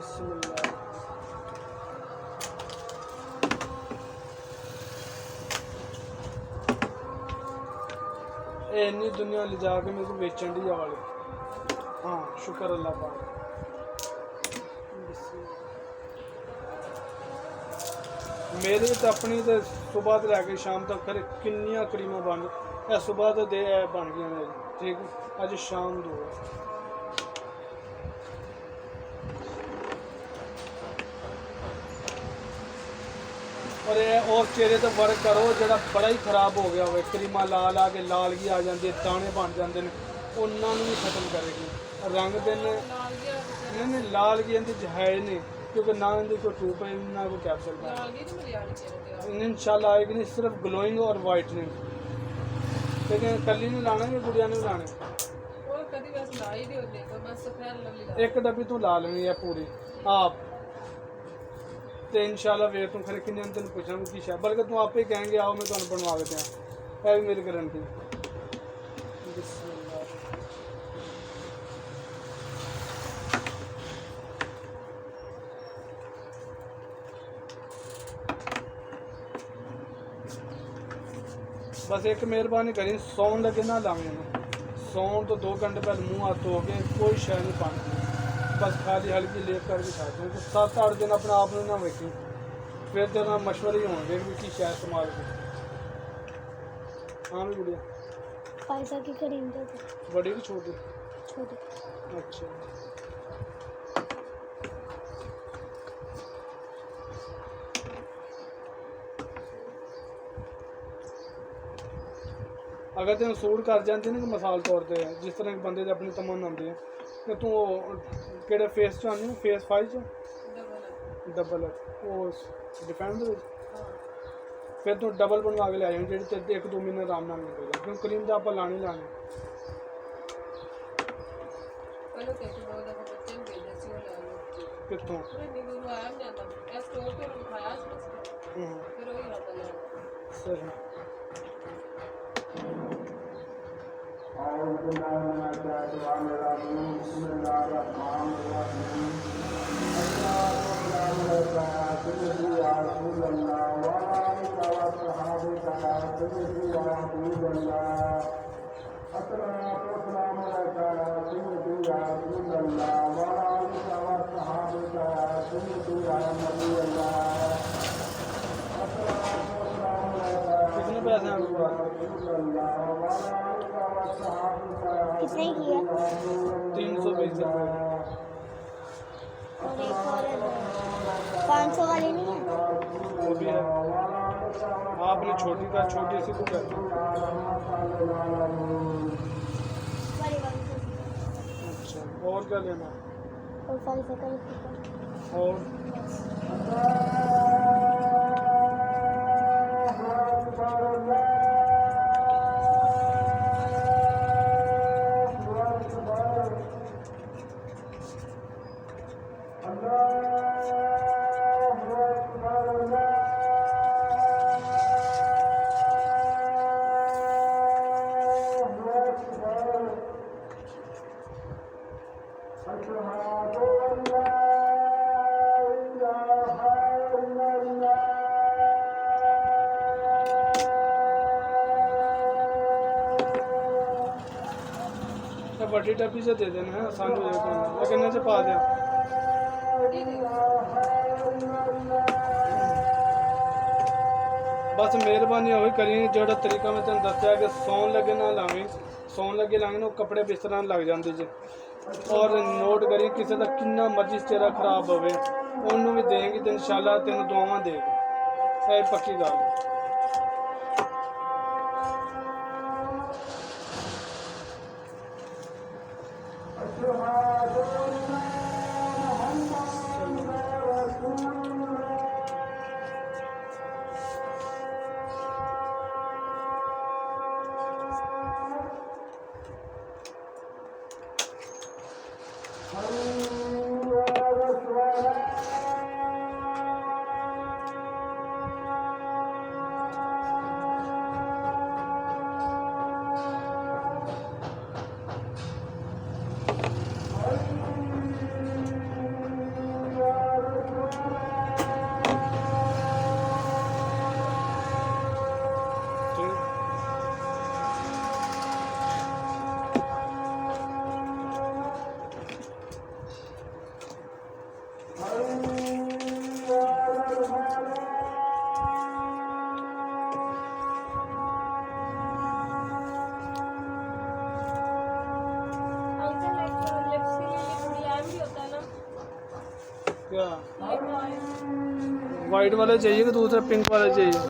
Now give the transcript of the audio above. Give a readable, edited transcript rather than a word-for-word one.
बिस्मिल्लाह। ये इन्नी दुनिया ले जाके मेरे को बेचन दी वाले। हाँ शुक्र अल्लाह पाक। मेरे तो अपनी तो सुबह तो लैके शाम तक खरे किन्नियां करीमां बन सुबह तो दे बन गई मेरी ठीक अज शाम दो है। और चेहरे तो वर्क करो जो बड़ा ही खराब हो गया हो क्रीमा ला ला के लाल की आ जाती है दाने बन जाते हैं उन्होंने भी खत्म करेगी रंग दिन नहीं लाल की इनके है ही नहीं क्योंकि ना इनकी कोई ट्यूब है ना कोई कैप्सूल इंशाल्लाह आएगी नहीं सिर्फ ग्लोइंग और वाइटनिंग लेकिन कली नहीं लाना कि गुड़िया नहीं लाने एक डब्बी तू ला लेनी है पूरी आप तो इंशाल्लाह वे तू खरे किन्ने तेन पूछना की शायद बल्कि तू आप ही कहेंगे आओ मैं तुम्हें बनवा के दें है भी मेरी गारंटी। बस एक मेहरबानी करी सौन लगे ना लावे सौन तो 2 घंटे पहले मुँह हाथ धो के कोई शय नहीं पानी बस खाली हल्की लेप करके खाते हैं तो 7-8 दिन अपने आप में ना वेखी फिर तेरा मशवरे ही होंगे कि शायद इस्तेमाल की। हाँ भी गुड़िया पैसा की खरीदते थे बड़ी की छोटी छोटी अच्छा अगर तेन सूट कर जाती ना कि मिसाल तौर पर जिस तरह के बंदे अपनी तमन्ना आती है तो तू केड़े फेस च आनी फेस 5 च डबल वो डिफेंड फिर तू डबल बनवा के ले आई जी 1-2 महीने आराम नाल निकल जाए क्योंकि क्रीम तो आप लानी लानी कितों सही कितने पैसे हैं आपके पास? कितने की है 320 रुपये और एक और 500 वाली नहीं है वो भी है आपने छोटी का छोटी सी को कहते हैं बड़ी वाली से अच्छा और क्या लेना और 500 का और बड़ी डब्बी से दे देना है आसान हो जाएगा लेकिन से पा दें बस मेहरबानी हो करी जो तरीका मैं तेन दसिया कि सौन लगे ना लावी सौन लगे लावे ना कपड़े बिस्तर लग जाते जे और नोट करी किसी का किन्ना मर्जी चेहरा खराब होवे उन्होंने भी देंगे तो इंशाल्लाह तेन दुआवां देगी ये पक्की गल क्या वाइट वाले चाहिए कि दूसरे पिंक वाले चाहिए?